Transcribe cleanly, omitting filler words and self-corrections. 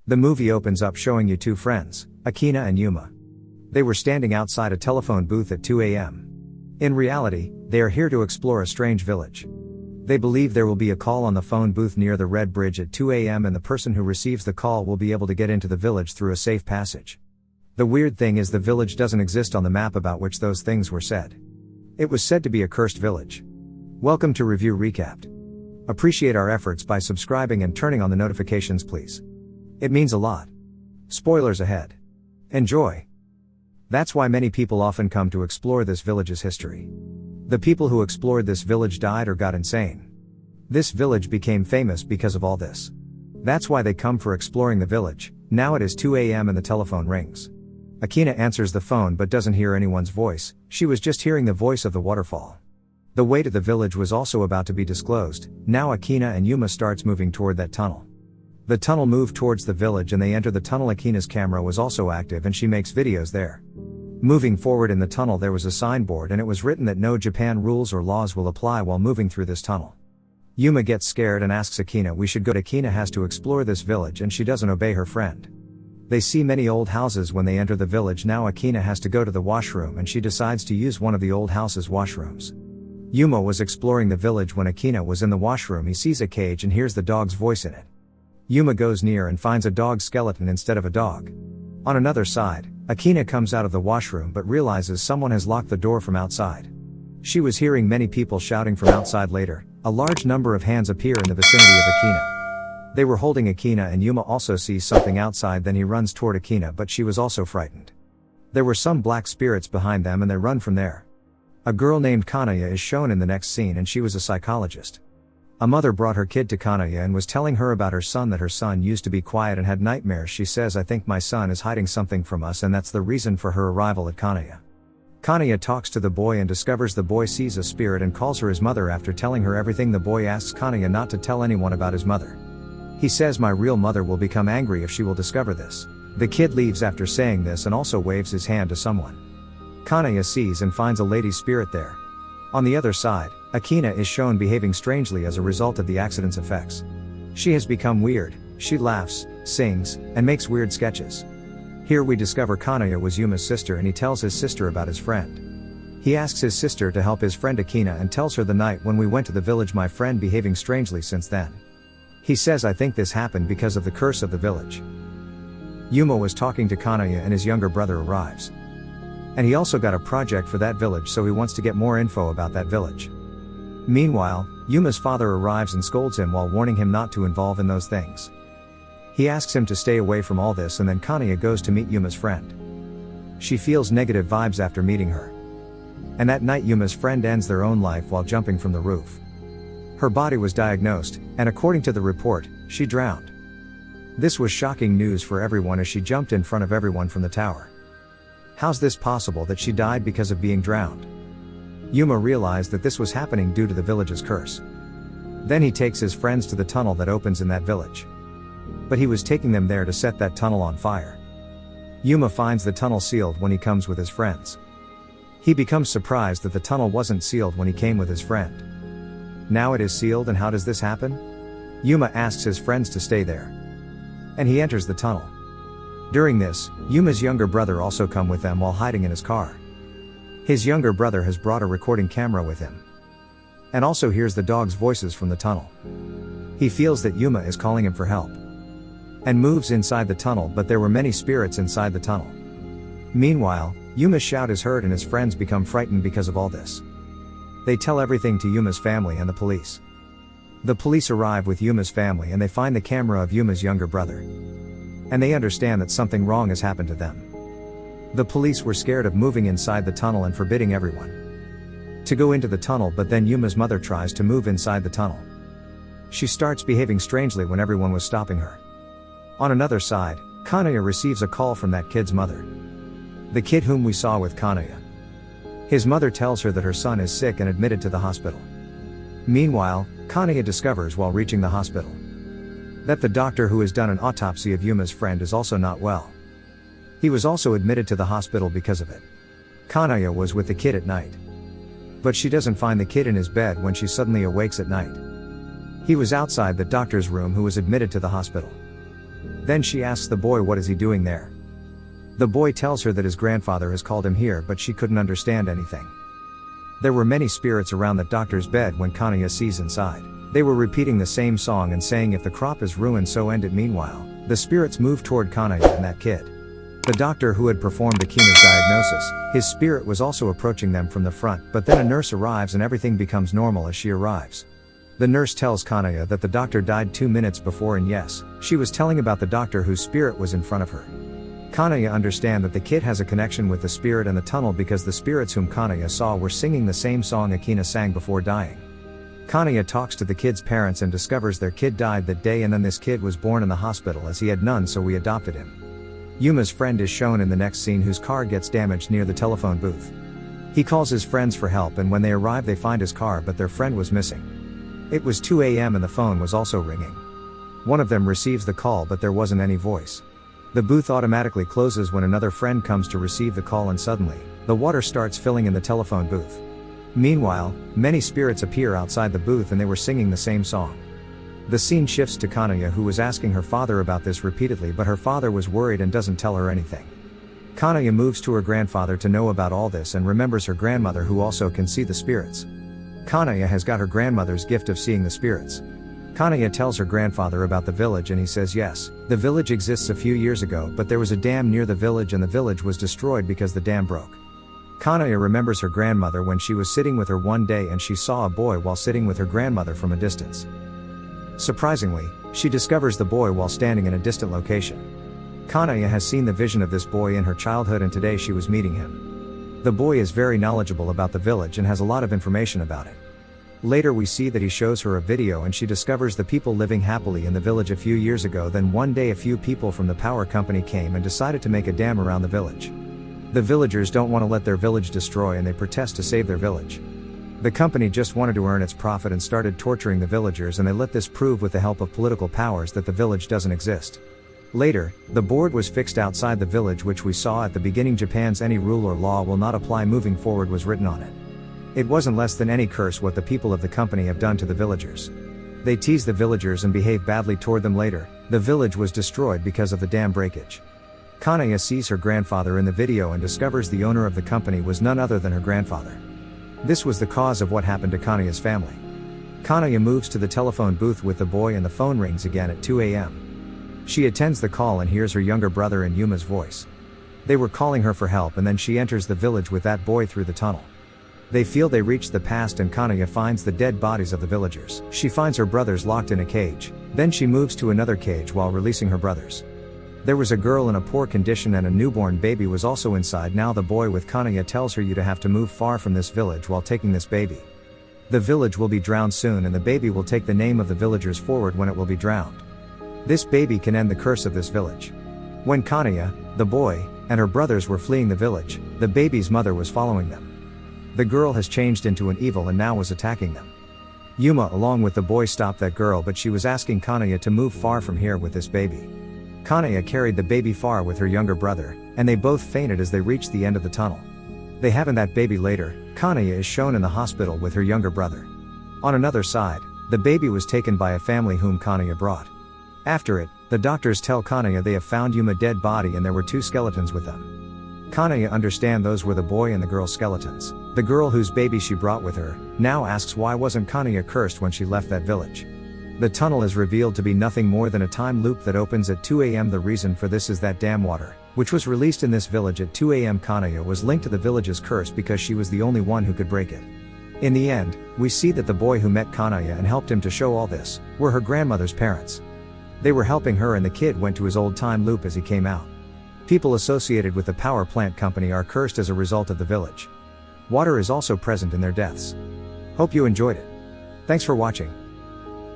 The movie opens up showing you two friends, Akina and Yuma. They were standing outside a telephone booth at 2 a.m. In reality, they are here to explore a strange village. They believe there will be a call on the phone booth near the Red Bridge at 2 a.m. and the person who receives the call will be able to get into the village through a safe passage. The weird thing is the village doesn't exist on the map about which those things were said. It was said to be a cursed village. Welcome to Review Recapped. Appreciate our efforts by subscribing and turning on the notifications, please. It means a lot. Spoilers ahead. Enjoy. That's why many people often come to explore this village's history. The people who explored this village died or got insane. This village became famous because of all this. That's why they come for exploring the village. Now it is 2 a.m. and the telephone rings. Akina answers the phone but doesn't hear anyone's voice, she was just hearing the voice of the waterfall. The way to the village was also about to be disclosed. Now Akina and Yuma starts moving toward that tunnel. The tunnel moved towards the village and they enter the tunnel. Akina's camera was also active and she makes videos there. Moving forward in the tunnel there was a signboard and it was written that no Japan rules or laws will apply while moving through this tunnel. Yuma gets scared and asks Akina we should go. Akina has to explore this village and she doesn't obey her friend. They see many old houses when they enter the village. Now Akina has to go to the washroom and she decides to use one of the old house's washrooms. Yuma was exploring the village when Akina was in the washroom. He sees a cage and hears the dog's voice in it. Yuma goes near and finds a dog skeleton instead of a dog. On another side, Akina comes out of the washroom but realizes someone has locked the door from outside. She was hearing many people shouting from outside. Later, a large number of hands appear in the vicinity of Akina. They were holding Akina and Yuma also sees something outside. Then he runs toward Akina but she was also frightened. There were some black spirits behind them and they run from there. A girl named Kanaya is shown in the next scene and she was a psychologist. A mother brought her kid to Kanaya and was telling her about her son, that her son used to be quiet and had nightmares. She says, I think my son is hiding something from us, and that's the reason for her arrival at Kanaya. Kanaya talks to the boy and discovers the boy sees a spirit and calls her his mother. After telling her everything, the boy asks Kanaya not to tell anyone about his mother. He says my real mother will become angry if she will discover this. The kid leaves after saying this and also waves his hand to someone. Kanaya sees and finds a lady spirit there. On the other side, Akina is shown behaving strangely as a result of the accident's effects. She has become weird, she laughs, sings, and makes weird sketches. Here we discover Kanaya was Yuma's sister and he tells his sister about his friend. He asks his sister to help his friend Akina and tells her the night when we went to the village my friend behaving strangely since then. He says I think this happened because of the curse of the village. Yuma was talking to Kanaya and his younger brother arrives. And he also got a project for that village, so he wants to get more info about that village. Meanwhile, Yuma's father arrives and scolds him while warning him not to involve in those things. He asks him to stay away from all this and then Kanaya goes to meet Yuma's friend. She feels negative vibes after meeting her. And that night Yuma's friend ends their own life while jumping from the roof. Her body was diagnosed, and according to the report, she drowned. This was shocking news for everyone as she jumped in front of everyone from the tower. How's this possible that she died because of being drowned? Yuma realized that this was happening due to the village's curse. Then he takes his friends to the tunnel that opens in that village. But he was taking them there to set that tunnel on fire. Yuma finds the tunnel sealed when he comes with his friends. He becomes surprised that the tunnel wasn't sealed when he came with his friend. Now it is sealed, and how does this happen? Yuma asks his friends to stay there. And he enters the tunnel. During this, Yuma's younger brother also come with them while hiding in his car. His younger brother has brought a recording camera with him. And also hears the dog's voices from the tunnel. He feels that Yuma is calling him for help. And moves inside the tunnel, but there were many spirits inside the tunnel. Meanwhile, Yuma's shout is heard and his friends become frightened because of all this. They tell everything to Yuma's family and the police. The police arrive with Yuma's family and they find the camera of Yuma's younger brother. And they understand that something wrong has happened to them. The police were scared of moving inside the tunnel and forbidding everyone to go into the tunnel, but then Yuma's mother tries to move inside the tunnel. She starts behaving strangely when everyone was stopping her. On another side, Kanaya receives a call from that kid's mother. The kid whom we saw with Kanaya. His mother tells her that her son is sick and admitted to the hospital. Meanwhile, Kanaya discovers while reaching the hospital that the doctor who has done an autopsy of Yuma's friend is also not well. He was also admitted to the hospital because of it. Kanaya was with the kid at night. But she doesn't find the kid in his bed when she suddenly awakes at night. He was outside the doctor's room who was admitted to the hospital. Then she asks the boy what is he doing there. The boy tells her that his grandfather has called him here, but she couldn't understand anything. There were many spirits around that doctor's bed when Kanaya sees inside. They were repeating the same song and saying if the crop is ruined so end it. Meanwhile, the spirits move toward Kanaya and that kid. The doctor who had performed Akina's diagnosis, his spirit was also approaching them from the front, but then a nurse arrives and everything becomes normal as she arrives. The nurse tells Kanaya that the doctor died 2 minutes before, and yes, she was telling about the doctor whose spirit was in front of her. Kanaya understands that the kid has a connection with the spirit and the tunnel because the spirits whom Kanaya saw were singing the same song Akina sang before dying. Kanaya talks to the kid's parents and discovers their kid died that day, and then this kid was born in the hospital as he had none, so we adopted him. Yuma's friend is shown in the next scene, whose car gets damaged near the telephone booth. He calls his friends for help, and when they arrive they find his car, but their friend was missing. It was 2 a.m. and the phone was also ringing. One of them receives the call, but there wasn't any voice. The booth automatically closes when another friend comes to receive the call, and suddenly, the water starts filling in the telephone booth. Meanwhile, many spirits appear outside the booth and they were singing the same song. The scene shifts to Kanaya, who was asking her father about this repeatedly, but her father was worried and doesn't tell her anything. Kanaya moves to her grandfather to know about all this and remembers her grandmother, who also can see the spirits. Kanaya has got her grandmother's gift of seeing the spirits. Kanaya tells her grandfather about the village and he says yes, the village exists a few years ago, but there was a dam near the village and the village was destroyed because the dam broke. Kanaya remembers her grandmother when she was sitting with her one day and she saw a boy while sitting with her grandmother from a distance. Surprisingly, she discovers the boy while standing in a distant location. Kanaya has seen the vision of this boy in her childhood and today she was meeting him. The boy is very knowledgeable about the village and has a lot of information about it. Later we see that he shows her a video and she discovers the people living happily in the village a few years ago. Then one day a few people from the power company came and decided to make a dam around the village. The villagers don't want to let their village destroy and they protest to save their village. The company just wanted to earn its profit and started torturing the villagers, and they let this prove with the help of political powers that the village doesn't exist. Later, the board was fixed outside the village, which we saw at the beginning. Japan's any rule or law will not apply moving forward was written on it. It wasn't less than any curse what the people of the company have done to the villagers. They tease the villagers and behave badly toward them. Later, the village was destroyed because of the dam breakage. Kanaya sees her grandfather in the video and discovers the owner of the company was none other than her grandfather. This was the cause of what happened to Kanaya's family. Kanaya moves to the telephone booth with the boy and the phone rings again at 2 a.m. She attends the call and hears her younger brother and Yuma's voice. They were calling her for help, and then she enters the village with that boy through the tunnel. They feel they reached the past and Kanaya finds the dead bodies of the villagers. She finds her brothers locked in a cage. Then she moves to another cage while releasing her brothers. There was a girl in a poor condition and a newborn baby was also inside. Now the boy with Kanaya tells her you to have to move far from this village while taking this baby. The village will be drowned soon and the baby will take the name of the villagers forward when it will be drowned. This baby can end the curse of this village. When Kanaya, the boy, and her brothers were fleeing the village, the baby's mother was following them. The girl has changed into an evil and now was attacking them. Yuma along with the boy stopped that girl, but she was asking Kanaya to move far from here with this baby. Kanaya carried the baby far with her younger brother, and they both fainted as they reached the end of the tunnel. They haven't that baby. Later, Kanaya is shown in the hospital with her younger brother. On another side, the baby was taken by a family whom Kanaya brought. After it, the doctors tell Kanaya they have found Yuma's dead body and there were 2 skeletons with them. Kanaya understands those were the boy and the girl's skeletons. The girl whose baby she brought with her, now asks why wasn't Kanaya cursed when she left that village. The tunnel is revealed to be nothing more than a time loop that opens at 2 a.m. The reason for this is that dam water, which was released in this village at 2 a.m. Kanaya was linked to the village's curse because she was the only one who could break it. In the end, we see that the boy who met Kanaya and helped him to show all this, were her grandmother's parents. They were helping her and the kid went to his old time loop as he came out. People associated with the power plant company are cursed as a result of the village. Water is also present in their deaths. Hope you enjoyed it. Thanks for watching.